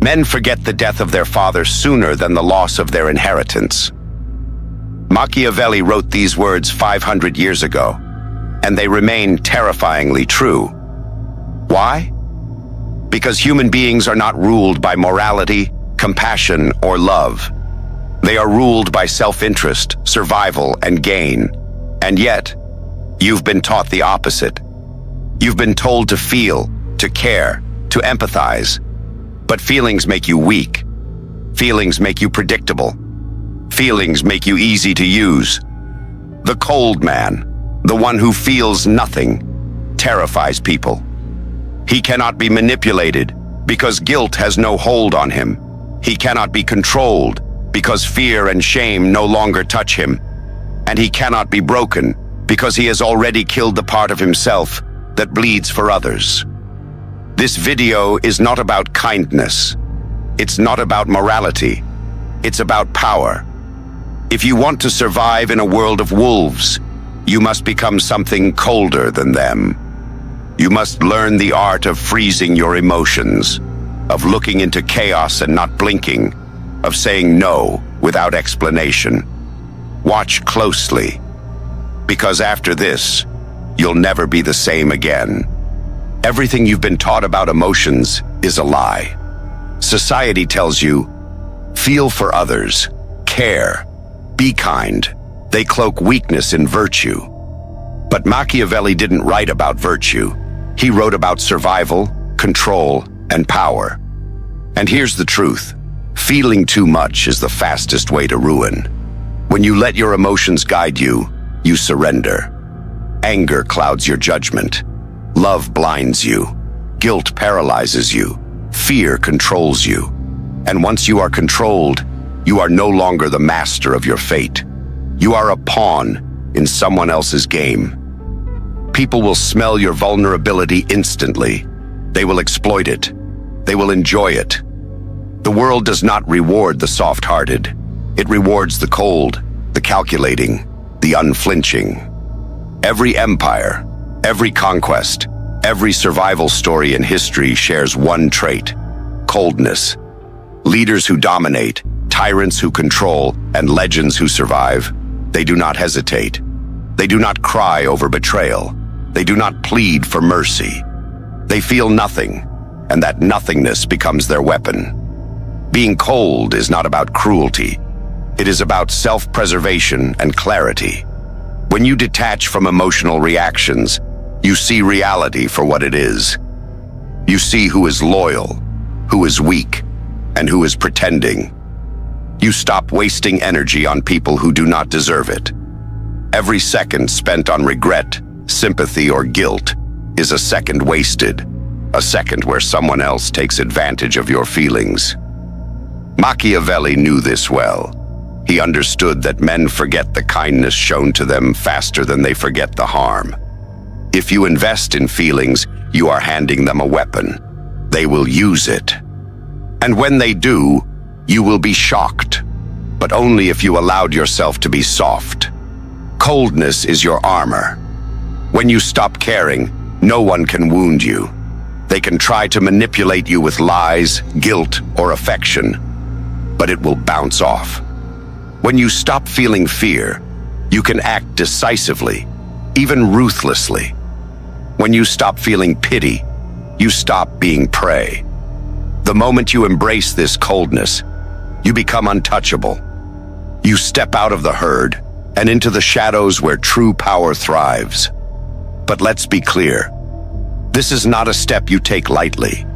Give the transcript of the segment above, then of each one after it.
Men forget the death of their father sooner than the loss of their inheritance. Machiavelli wrote these words 500 years ago, and they remain terrifyingly true. Why? Because human beings are not ruled by morality, compassion, or love. They are ruled by self-interest, survival, and gain. And yet, you've been taught the opposite. You've been told to feel, to care, to empathize. But feelings make you weak. Feelings make you predictable. Feelings make you easy to use. The cold man, the one who feels nothing, terrifies people. He cannot be manipulated because guilt has no hold on him. He cannot be controlled because fear and shame no longer touch him. And he cannot be broken because he has already killed the part of himself that bleeds for others. This video is not about kindness. It's not about morality. It's about power. If you want to survive in a world of wolves, you must become something colder than them. You must learn the art of freezing your emotions, of looking into chaos and not blinking, of saying no without explanation. Watch closely, because after this, you'll never be the same again. Everything you've been taught about emotions is a lie. Society tells you, feel for others, care, be kind. They cloak weakness in virtue. But Machiavelli didn't write about virtue. He wrote about survival, control, and power. And here's the truth. Feeling too much is the fastest way to ruin. When you let your emotions guide you, you surrender. Anger clouds your judgment. Love blinds you. Guilt paralyzes you. Fear controls you. And once you are controlled, you are no longer the master of your fate. You are a pawn in someone else's game. People will smell your vulnerability instantly. They will exploit it. They will enjoy it. The world does not reward the soft-hearted. It rewards the cold, the calculating, the unflinching. Every empire, every conquest, every survival story in history shares one trait: coldness. Leaders who dominate, tyrants who control, and legends who survive, they do not hesitate. They do not cry over betrayal. They do not plead for mercy. They feel nothing, and that nothingness becomes their weapon. Being cold is not about cruelty. It is about self-preservation and clarity. When you detach from emotional reactions, you see reality for what it is. You see who is loyal, who is weak, and who is pretending. You stop wasting energy on people who do not deserve it. Every second spent on regret, sympathy, or guilt is a second wasted, a second where someone else takes advantage of your feelings. Machiavelli knew this well. He understood that men forget the kindness shown to them faster than they forget the harm. If you invest in feelings, you are handing them a weapon. They will use it. And when they do, you will be shocked, but only if you allowed yourself to be soft. Coldness is your armor. When you stop caring, no one can wound you. They can try to manipulate you with lies, guilt, or affection, but it will bounce off. When you stop feeling fear, you can act decisively, even ruthlessly. When you stop feeling pity, you stop being prey. The moment you embrace this coldness, you become untouchable. You step out of the herd and into the shadows where true power thrives. But let's be clear, this is not a step you take lightly.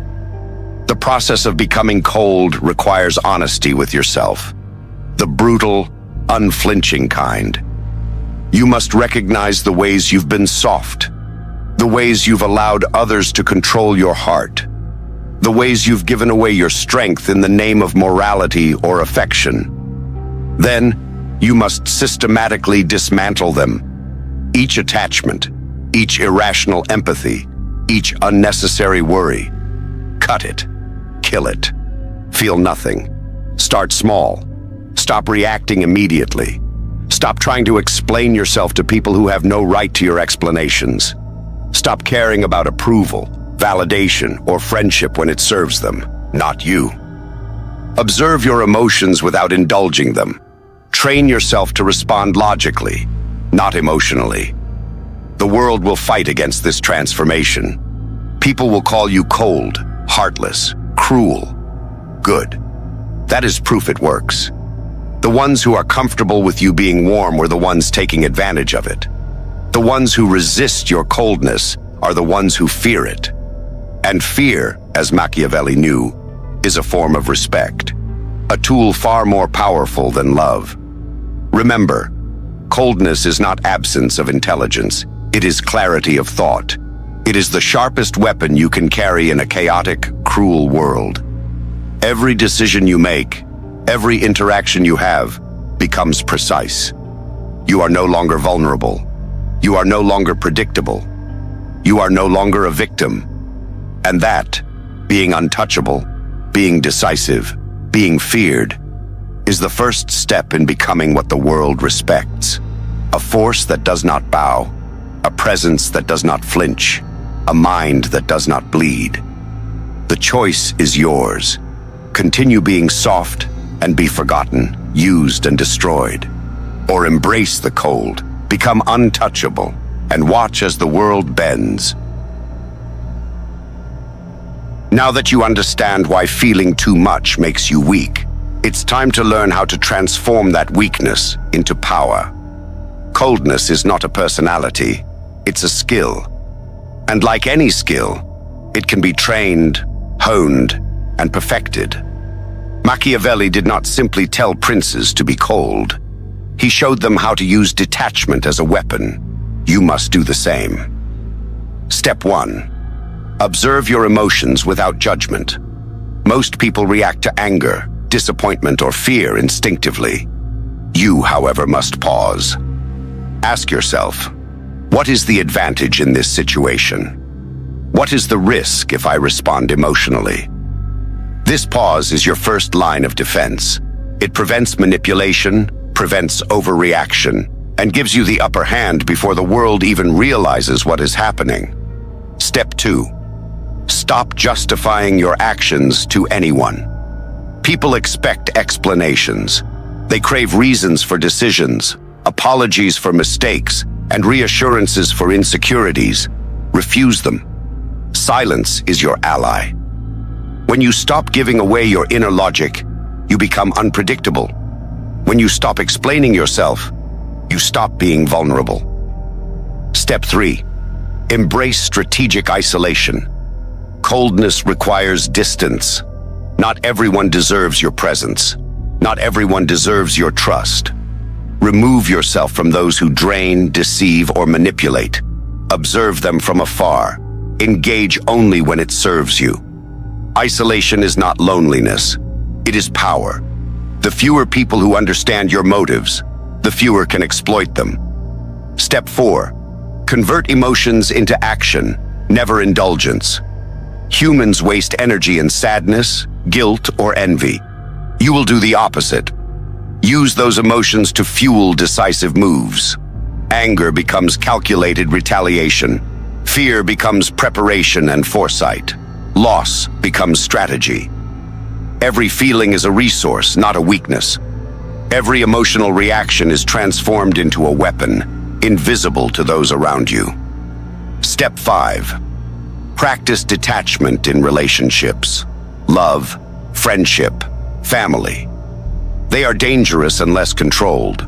The process of becoming cold requires honesty with yourself, the brutal, unflinching kind. You must recognize the ways you've been soft, the ways you've allowed others to control your heart, the ways you've given away your strength in the name of morality or affection. Then, you must systematically dismantle them. Each attachment, each irrational empathy, each unnecessary worry. Cut it. Kill it. Feel nothing. Start small. Stop reacting immediately. Stop trying to explain yourself to people who have no right to your explanations. Stop caring about approval, validation, or friendship when it serves them, not you. Observe your emotions without indulging them. Train yourself to respond logically, not emotionally. The world will fight against this transformation. People will call you cold, heartless, cruel. Good. That is proof it works. The ones who are comfortable with you being warm were the ones taking advantage of it. The ones who resist your coldness are the ones who fear it. And fear, as Machiavelli knew, is a form of respect, a tool far more powerful than love. Remember, coldness is not absence of intelligence, it is clarity of thought. It is the sharpest weapon you can carry in a chaotic, cruel world. Every decision you make, every interaction you have, becomes precise. You are no longer vulnerable. You are no longer predictable. You are no longer a victim. And that, being untouchable, being decisive, being feared, is the first step in becoming what the world respects. A force that does not bow, a presence that does not flinch, a mind that does not bleed. The choice is yours. Continue being soft and be forgotten, used and destroyed. Or embrace the cold, become untouchable, and watch as the world bends. Now that you understand why feeling too much makes you weak, it's time to learn how to transform that weakness into power. Coldness is not a personality, it's a skill. And like any skill, it can be trained, honed, and perfected. Machiavelli did not simply tell princes to be cold. He showed them how to use detachment as a weapon. You must do the same. Step 1. Observe your emotions without judgment. Most people react to anger, disappointment, or fear instinctively. You, however, must pause. Ask yourself, what is the advantage in this situation? What is the risk if I respond emotionally? This pause is your first line of defense. It prevents manipulation, prevents overreaction, and gives you the upper hand before the world even realizes what is happening. Step 2. Stop justifying your actions to anyone. People expect explanations. They crave reasons for decisions, apologies for mistakes, and reassurances for insecurities. Refuse them. Silence is your ally. When you stop giving away your inner logic, you become unpredictable. When you stop explaining yourself, you stop being vulnerable. Step 3. Embrace strategic isolation. Coldness requires distance. Not everyone deserves your presence. Not everyone deserves your trust. Remove yourself from those who drain, deceive, or manipulate. Observe them from afar. Engage only when it serves you. Isolation is not loneliness. It is power. The fewer people who understand your motives, the fewer can exploit them. Step 4. Convert emotions into action, never indulgence. Humans waste energy in sadness, guilt, or envy. You will do the opposite. Use those emotions to fuel decisive moves. Anger becomes calculated retaliation. Fear becomes preparation and foresight. Loss becomes strategy. Every feeling is a resource, not a weakness. Every emotional reaction is transformed into a weapon, invisible to those around you. Step 5. Practice detachment in relationships. Love, friendship, family. They are dangerous unless controlled.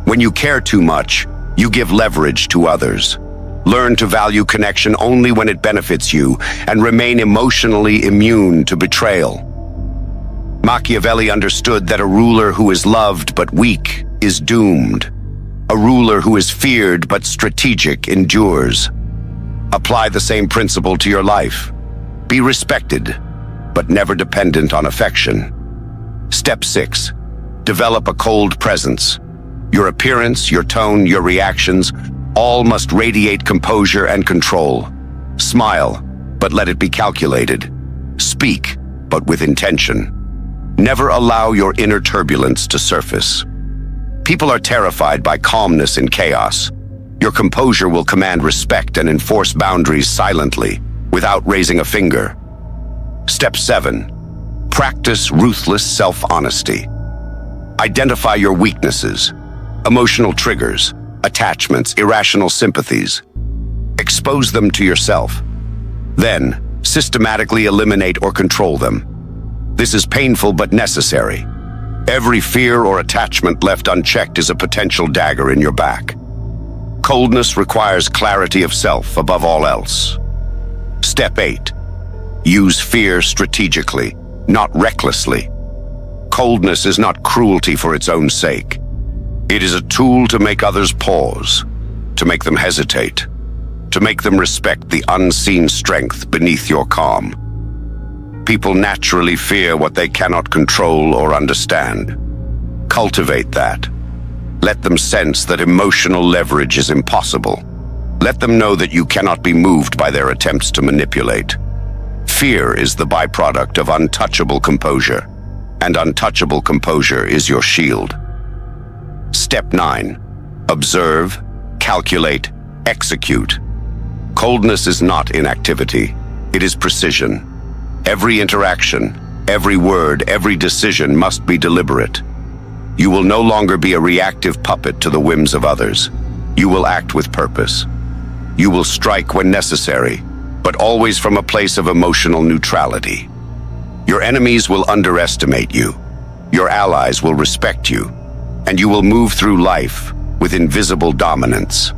When you care too much, you give leverage to others. Learn to value connection only when it benefits you and remain emotionally immune to betrayal. Machiavelli understood that a ruler who is loved but weak is doomed. A ruler who is feared but strategic endures. Apply the same principle to your life. Be respected, but never dependent on affection. Step 6. Develop a cold presence. Your appearance, your tone, your reactions, all must radiate composure and control. Smile, but let it be calculated. Speak, but with intention. Never allow your inner turbulence to surface. People are terrified by calmness in chaos. Your composure will command respect and enforce boundaries silently, without raising a finger. Step 7. Practice ruthless self-honesty. Identify your weaknesses, emotional triggers, attachments, irrational sympathies. Expose them to yourself. Then, systematically eliminate or control them. This is painful but necessary. Every fear or attachment left unchecked is a potential dagger in your back. Coldness requires clarity of self above all else. Step 8. Use fear strategically, not recklessly. Coldness is not cruelty for its own sake. It is a tool to make others pause, to make them hesitate, to make them respect the unseen strength beneath your calm. People naturally fear what they cannot control or understand. Cultivate that. Let them sense that emotional leverage is impossible. Let them know that you cannot be moved by their attempts to manipulate. Fear is the byproduct of untouchable composure, and untouchable composure is your shield. Step 9. Observe, calculate, execute. Coldness is not inactivity. It is precision. Every interaction, every word, every decision must be deliberate. You will no longer be a reactive puppet to the whims of others. You will act with purpose. You will strike when necessary, but always from a place of emotional neutrality. Your enemies will underestimate you. Your allies will respect you, and you will move through life with invisible dominance.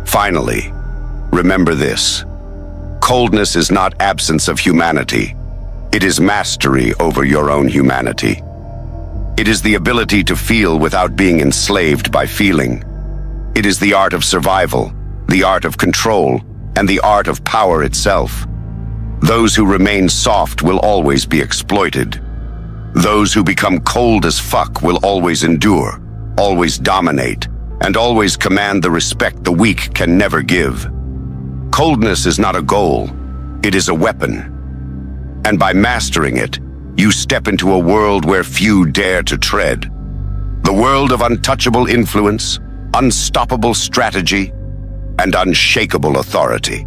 Finally, remember this. Coldness is not absence of humanity. It is mastery over your own humanity. It is the ability to feel without being enslaved by feeling. It is the art of survival, the art of control, and the art of power itself. Those who remain soft will always be exploited. Those who become cold as fuck will always endure, always dominate, and always command the respect the weak can never give. Coldness is not a goal, it is a weapon. And by mastering it, you step into a world where few dare to tread. The world of untouchable influence, unstoppable strategy, and unshakable authority.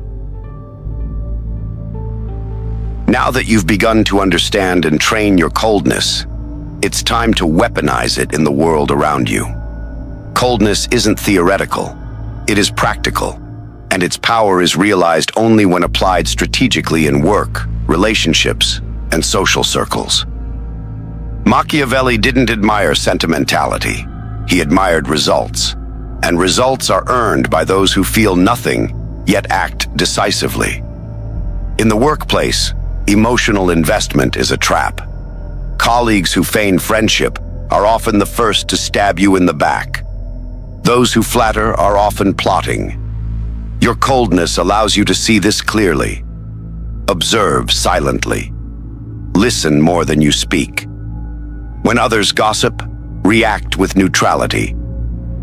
Now that you've begun to understand and train your coldness, it's time to weaponize it in the world around you. Coldness isn't theoretical, it is practical, and its power is realized only when applied strategically in work, relationships, and social circles. Machiavelli didn't admire sentimentality, he admired results, and results are earned by those who feel nothing, yet act decisively. In the workplace, emotional investment is a trap. Colleagues who feign friendship are often the first to stab you in the back. Those who flatter are often plotting. Your coldness allows you to see this clearly. Observe silently. Listen more than you speak. When others gossip, react with neutrality.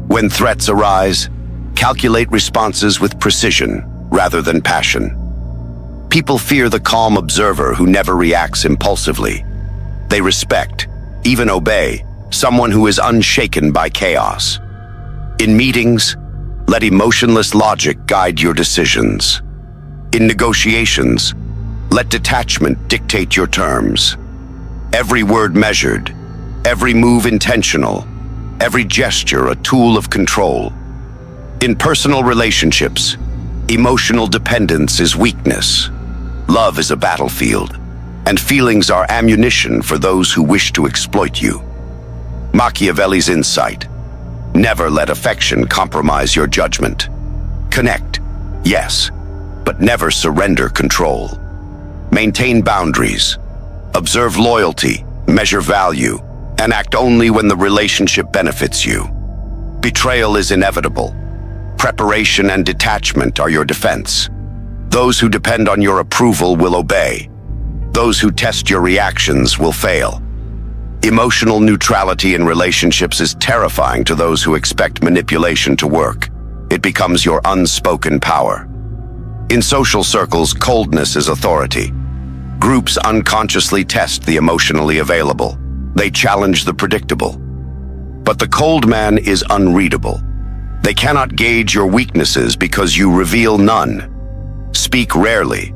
When threats arise, calculate responses with precision rather than passion. People fear the calm observer who never reacts impulsively. They respect, even obey, someone who is unshaken by chaos. In meetings, let emotionless logic guide your decisions. In negotiations, let detachment dictate your terms. Every word measured, every move intentional, every gesture a tool of control. In personal relationships, emotional dependence is weakness. Love is a battlefield, and feelings are ammunition for those who wish to exploit you. Machiavelli's insight: never let affection compromise your judgment. Connect, yes, but never surrender control. Maintain boundaries. Observe loyalty, measure value, and act only when the relationship benefits you. Betrayal is inevitable. Preparation and detachment are your defense. Those who depend on your approval will obey. Those who test your reactions will fail. Emotional neutrality in relationships is terrifying to those who expect manipulation to work. It becomes your unspoken power. In social circles, coldness is authority. Groups unconsciously test the emotionally available. They challenge the predictable. But the cold man is unreadable. They cannot gauge your weaknesses because you reveal none. Speak rarely,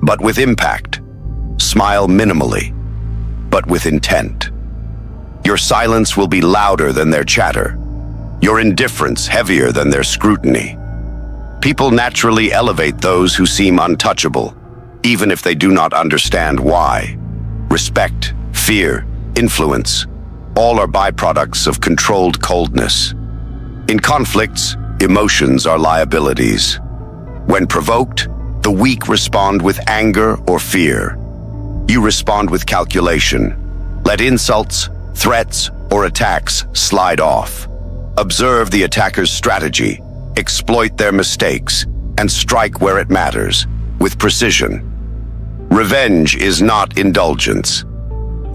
but with impact. Smile minimally. but with intent. Your silence will be louder than their chatter, your indifference heavier than their scrutiny. People naturally elevate those who seem untouchable, even if they do not understand why. Respect, fear, influence, all are byproducts of controlled coldness. In conflicts, emotions are liabilities. When provoked, the weak respond with anger or fear. You respond with calculation. Let insults, threats, or attacks slide off. Observe the attacker's strategy, exploit their mistakes, and strike where it matters, with precision. Revenge is not indulgence.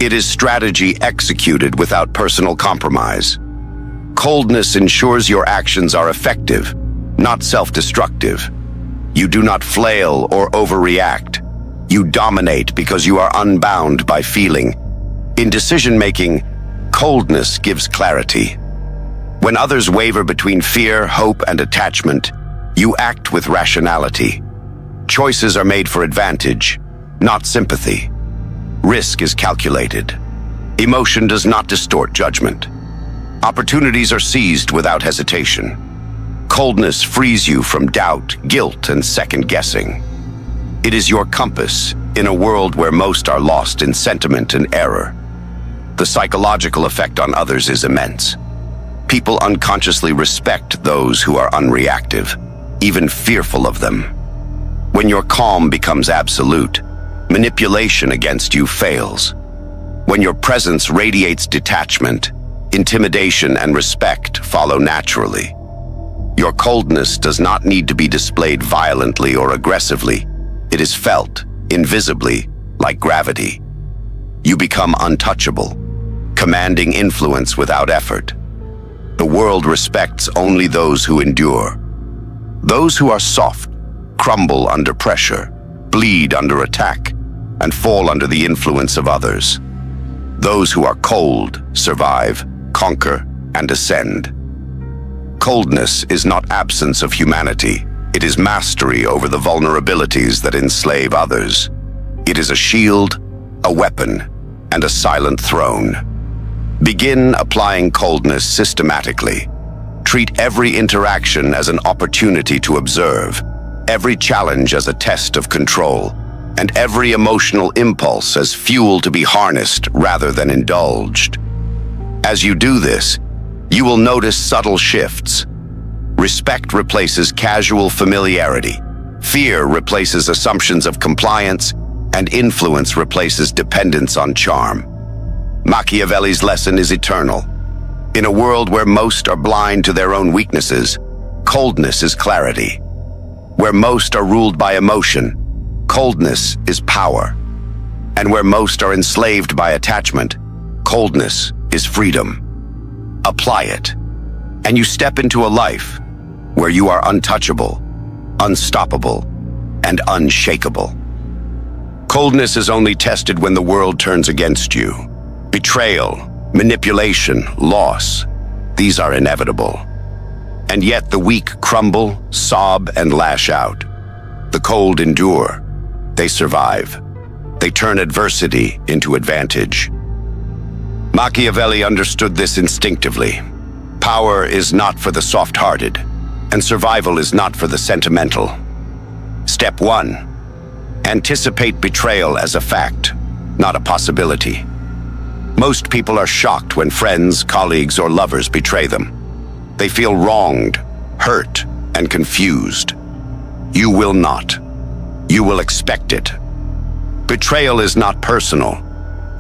It is strategy executed without personal compromise. Coldness ensures your actions are effective, not self-destructive. You do not flail or overreact. You dominate because you are unbound by feeling. In decision-making, coldness gives clarity. When others waver between fear, hope, and attachment, you act with rationality. Choices are made for advantage, not sympathy. Risk is calculated. Emotion does not distort judgment. Opportunities are seized without hesitation. Coldness frees you from doubt, guilt, and second-guessing. It is your compass in a world where most are lost in sentiment and error. The psychological effect on others is immense. People unconsciously respect those who are unreactive, even fearful of them. When your calm becomes absolute, manipulation against you fails. When your presence radiates detachment, intimidation and respect follow naturally. Your coldness does not need to be displayed violently or aggressively. It is felt, invisibly, like gravity. You become untouchable, commanding influence without effort. The world respects only those who endure. Those who are soft crumble under pressure, bleed under attack, and fall under the influence of others. Those who are cold survive, conquer, and ascend. Coldness is not absence of humanity. It is mastery over the vulnerabilities that enslave others. It is a shield, a weapon, and a silent throne. Begin applying coldness systematically. Treat every interaction as an opportunity to observe, every challenge as a test of control, and every emotional impulse as fuel to be harnessed rather than indulged. As you do this, you will notice subtle shifts. Respect replaces casual familiarity. Fear replaces assumptions of compliance, and influence replaces dependence on charm. Machiavelli's lesson is eternal. In a world where most are blind to their own weaknesses, coldness is clarity. Where most are ruled by emotion, coldness is power. And where most are enslaved by attachment, coldness is freedom. Apply it, and you step into a life where you are untouchable, unstoppable, and unshakable. Coldness is only tested when the world turns against you. Betrayal, manipulation, loss, these are inevitable. And yet the weak crumble, sob, and lash out. The cold endure. They survive. They turn adversity into advantage. Machiavelli understood this instinctively. Power is not for the soft-hearted, and survival is not for the sentimental. Step 1. Anticipate betrayal as a fact, not a possibility. Most people are shocked when friends, colleagues, or lovers betray them. They feel wronged, hurt, and confused. You will not. You will expect it. Betrayal is not personal.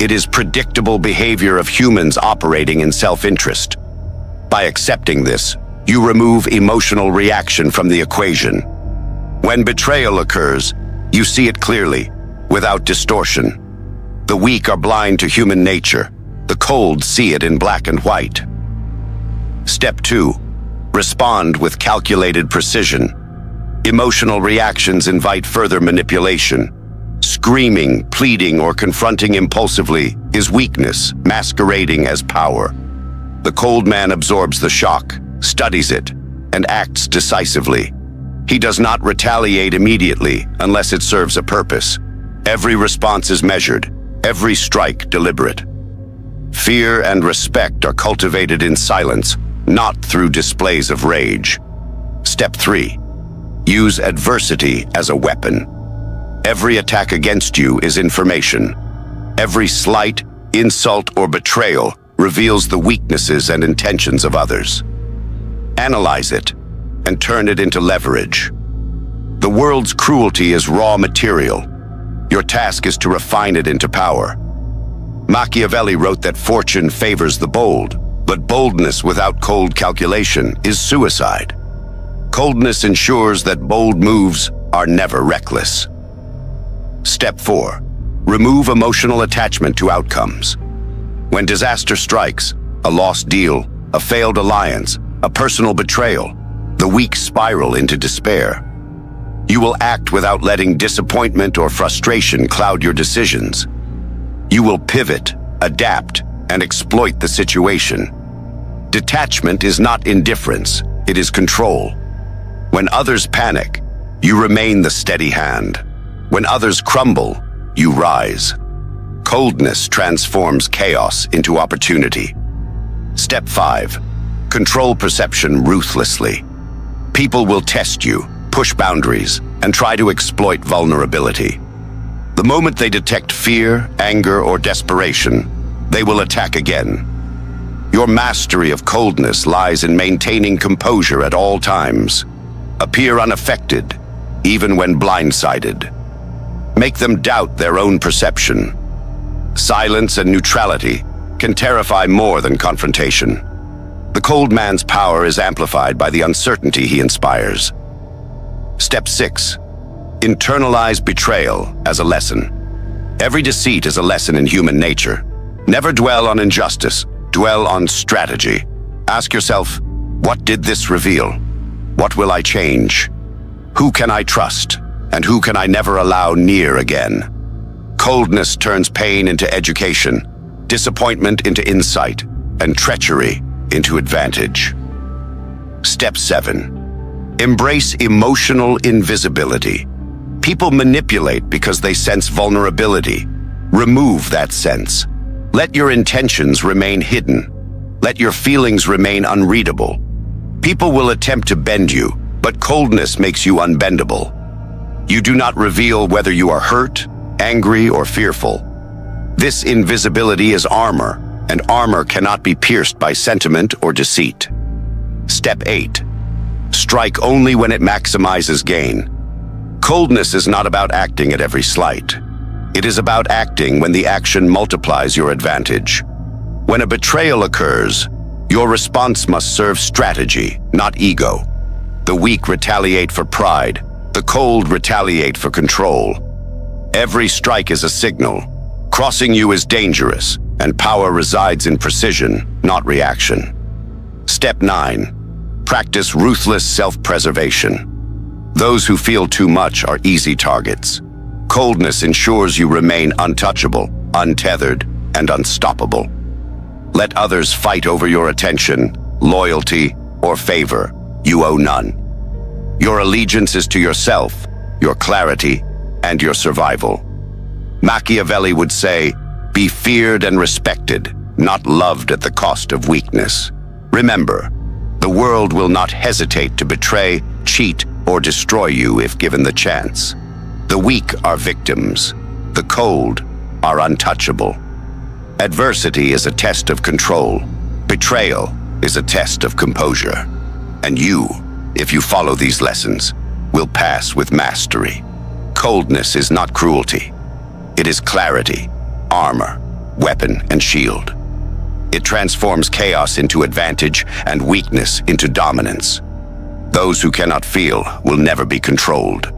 It is predictable behavior of humans operating in self-interest. By accepting this, you remove emotional reaction from the equation. When betrayal occurs, you see it clearly, without distortion. The weak are blind to human nature. The cold see it in black and white. Step 2. Respond with calculated precision. Emotional reactions invite further manipulation. Screaming, pleading, or confronting impulsively is weakness masquerading as power. The cold man absorbs the shock, studies it, and acts decisively. He does not retaliate immediately unless it serves a purpose. Every response is measured, Every strike deliberate. Fear and respect are cultivated in silence, not through displays of rage. Step 3. Use adversity as a weapon. Every attack against you is information. Every slight, insult, or betrayal reveals the weaknesses and intentions of others. Analyze it and turn it into leverage. The world's cruelty is raw material. Your task is to refine it into power. Machiavelli wrote that fortune favors the bold, but boldness without cold calculation is suicide. Coldness ensures that bold moves are never reckless. Step 4. Remove emotional attachment to outcomes. When disaster strikes, a lost deal, a failed alliance, a personal betrayal, the weak spiral into despair. You will act without letting disappointment or frustration cloud your decisions. You will pivot, adapt, and exploit the situation. Detachment is not indifference, it is control. When others panic, you remain the steady hand. When others crumble, you rise. Coldness transforms chaos into opportunity. Step 5. Control perception ruthlessly. People will test you, push boundaries, and try to exploit vulnerability. The moment they detect fear, anger, or desperation, they will attack again. Your mastery of coldness lies in maintaining composure at all times. Appear unaffected, even when blindsided. Make them doubt their own perception. Silence and neutrality can terrify more than confrontation. The cold man's power is amplified by the uncertainty he inspires. Step 6. Internalize betrayal as a lesson. Every deceit is a lesson in human nature. Never dwell on injustice, dwell on strategy. Ask yourself, what did this reveal? What will I change? Who can I trust? And who can I never allow near again? Coldness turns pain into education, disappointment into insight, and treachery into advantage. Step 7. Embrace emotional invisibility. People manipulate because they sense vulnerability. Remove that sense. Let your intentions remain hidden. Let your feelings remain unreadable. People will attempt to bend you, but coldness makes you unbendable. You do not reveal whether you are hurt, angry, or fearful. This invisibility is armor, and armor cannot be pierced by sentiment or deceit. Step 8. Strike only when it maximizes gain. Coldness is not about acting at every slight. It is about acting when the action multiplies your advantage. When a betrayal occurs, your response must serve strategy, not ego. The weak retaliate for pride. The cold retaliate for control. Every strike is a signal. Crossing you is dangerous, and power resides in precision, not reaction. Step 9. Practice ruthless self-preservation. Those who feel too much are easy targets. Coldness ensures you remain untouchable, untethered, and unstoppable. Let others fight over your attention, loyalty, or favor. You owe none. Your allegiance is to yourself, your clarity, and your survival. Machiavelli would say, be feared and respected, not loved at the cost of weakness. Remember, the world will not hesitate to betray, cheat, or destroy you if given the chance. The weak are victims. The cold are untouchable. Adversity is a test of control. Betrayal is a test of composure. And you, if you follow these lessons, will pass with mastery. Coldness is not cruelty. It is clarity, armor, weapon, and shield. It transforms chaos into advantage and weakness into dominance. Those who cannot feel will never be controlled.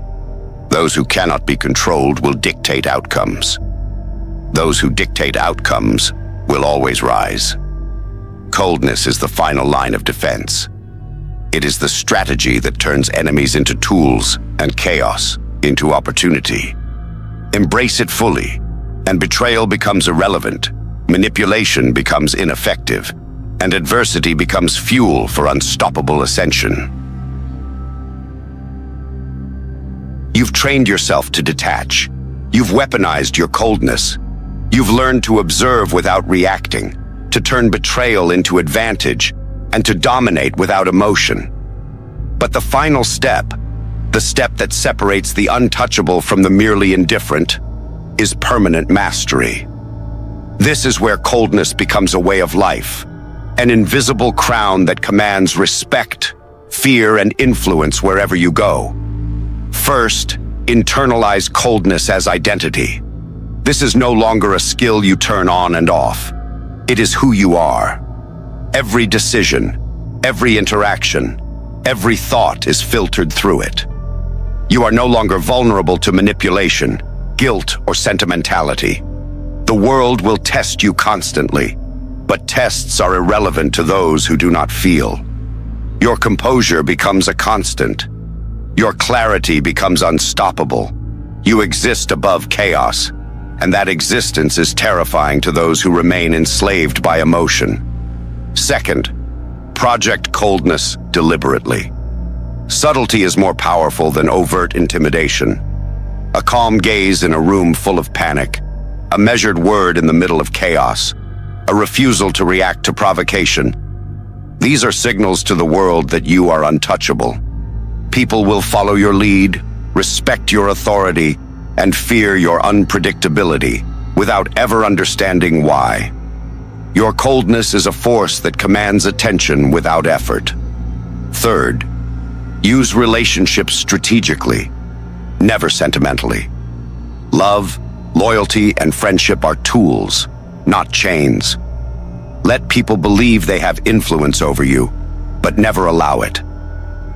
Those who cannot be controlled will dictate outcomes. Those who dictate outcomes will always rise. Coldness is the final line of defense. It is the strategy that turns enemies into tools and chaos into opportunity. Embrace it fully, and betrayal becomes irrelevant, manipulation becomes ineffective, and adversity becomes fuel for unstoppable ascension. You've trained yourself to detach. You've weaponized your coldness. You've learned to observe without reacting, to turn betrayal into advantage, and to dominate without emotion. But the final step, the step that separates the untouchable from the merely indifferent, is permanent mastery. This is where coldness becomes a way of life, an invisible crown that commands respect, fear, and influence wherever you go. First, internalize coldness as identity. This is no longer a skill you turn on and off. It is who you are. Every decision, every interaction, every thought is filtered through it. You are no longer vulnerable to manipulation, guilt, or sentimentality. The world will test you constantly, but tests are irrelevant to those who do not feel. Your composure becomes a constant. Your clarity becomes unstoppable. You exist above chaos, and that existence is terrifying to those who remain enslaved by emotion. Second, project coldness deliberately. Subtlety is more powerful than overt intimidation. A calm gaze in a room full of panic, a measured word in the middle of chaos, a refusal to react to provocation. These are signals to the world that you are untouchable. People will follow your lead, respect your authority, and fear your unpredictability without ever understanding why. Your coldness is a force that commands attention without effort. Third, use relationships strategically, never sentimentally. Love, loyalty, and friendship are tools, not chains. Let people believe they have influence over you, but never allow it.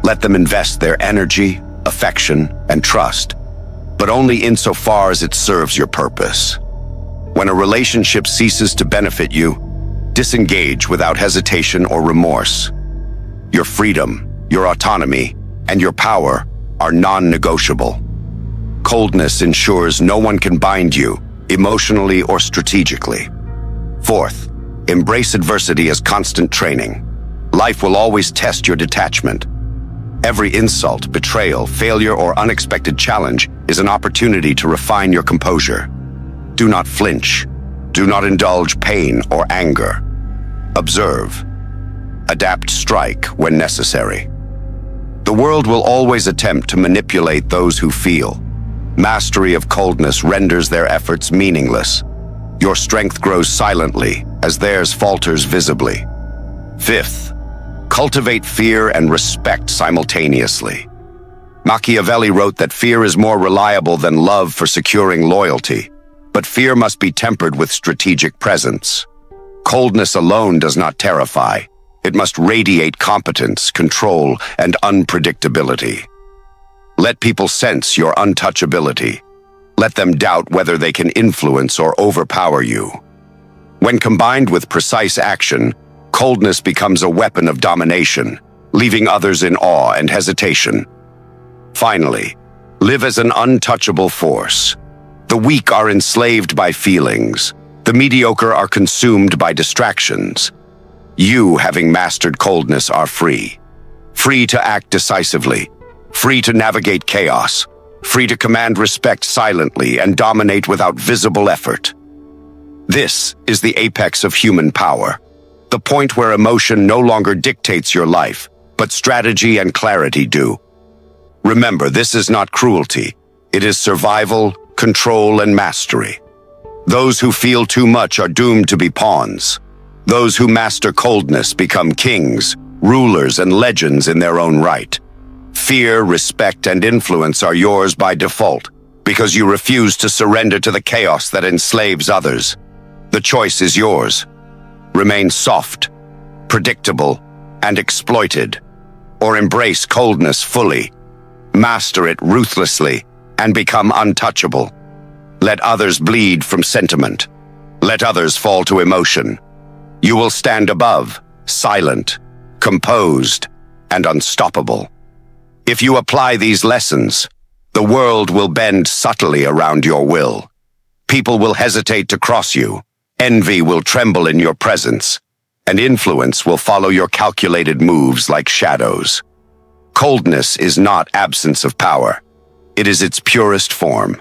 Let them invest their energy, affection, and trust, but only insofar as it serves your purpose. When a relationship ceases to benefit you, disengage without hesitation or remorse. Your freedom, your autonomy, and your power are non-negotiable. Coldness ensures no one can bind you, emotionally or strategically. Fourth, embrace adversity as constant training. Life will always test your detachment. Every insult, betrayal, failure, or unexpected challenge is an opportunity to refine your composure. Do not flinch. Do not indulge pain or anger. Observe. Adapt, strike when necessary. The world will always attempt to manipulate those who feel. Mastery of coldness renders their efforts meaningless. Your strength grows silently as theirs falters visibly. Fifth, cultivate fear and respect simultaneously. Machiavelli wrote that fear is more reliable than love for securing loyalty, but fear must be tempered with strategic presence. Coldness alone does not terrify. It must radiate competence, control, and unpredictability. Let people sense your untouchability. Let them doubt whether they can influence or overpower you. When combined with precise action, coldness becomes a weapon of domination, leaving others in awe and hesitation. Finally, live as an untouchable force. The weak are enslaved by feelings. The mediocre are consumed by distractions. You, having mastered coldness, are free. Free to act decisively. Free to navigate chaos. Free to command respect silently and dominate without visible effort. This is the apex of human power. The point where emotion no longer dictates your life, but strategy and clarity do. Remember, this is not cruelty. It is survival, control, and mastery. Those who feel too much are doomed to be pawns. Those who master coldness become kings, rulers, and legends in their own right. Fear, respect, and influence are yours by default, because you refuse to surrender to the chaos that enslaves others. The choice is yours. Remain soft, predictable, and exploited, or embrace coldness fully, master it ruthlessly, and become untouchable. Let others bleed from sentiment. Let others fall to emotion. You will stand above, silent, composed, and unstoppable. If you apply these lessons, the world will bend subtly around your will. People will hesitate to cross you. Envy will tremble in your presence, and influence will follow your calculated moves like shadows. Coldness is not absence of power. It is its purest form.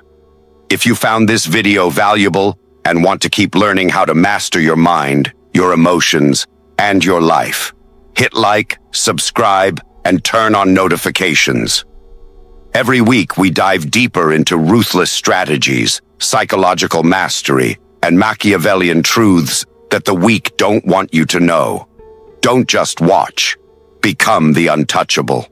If you found this video valuable, and want to keep learning how to master your mind, your emotions, and your life, hit like, subscribe, and turn on notifications. Every week, we dive deeper into ruthless strategies, psychological mastery, and Machiavellian truths that the weak don't want you to know. Don't just watch. Become the untouchable.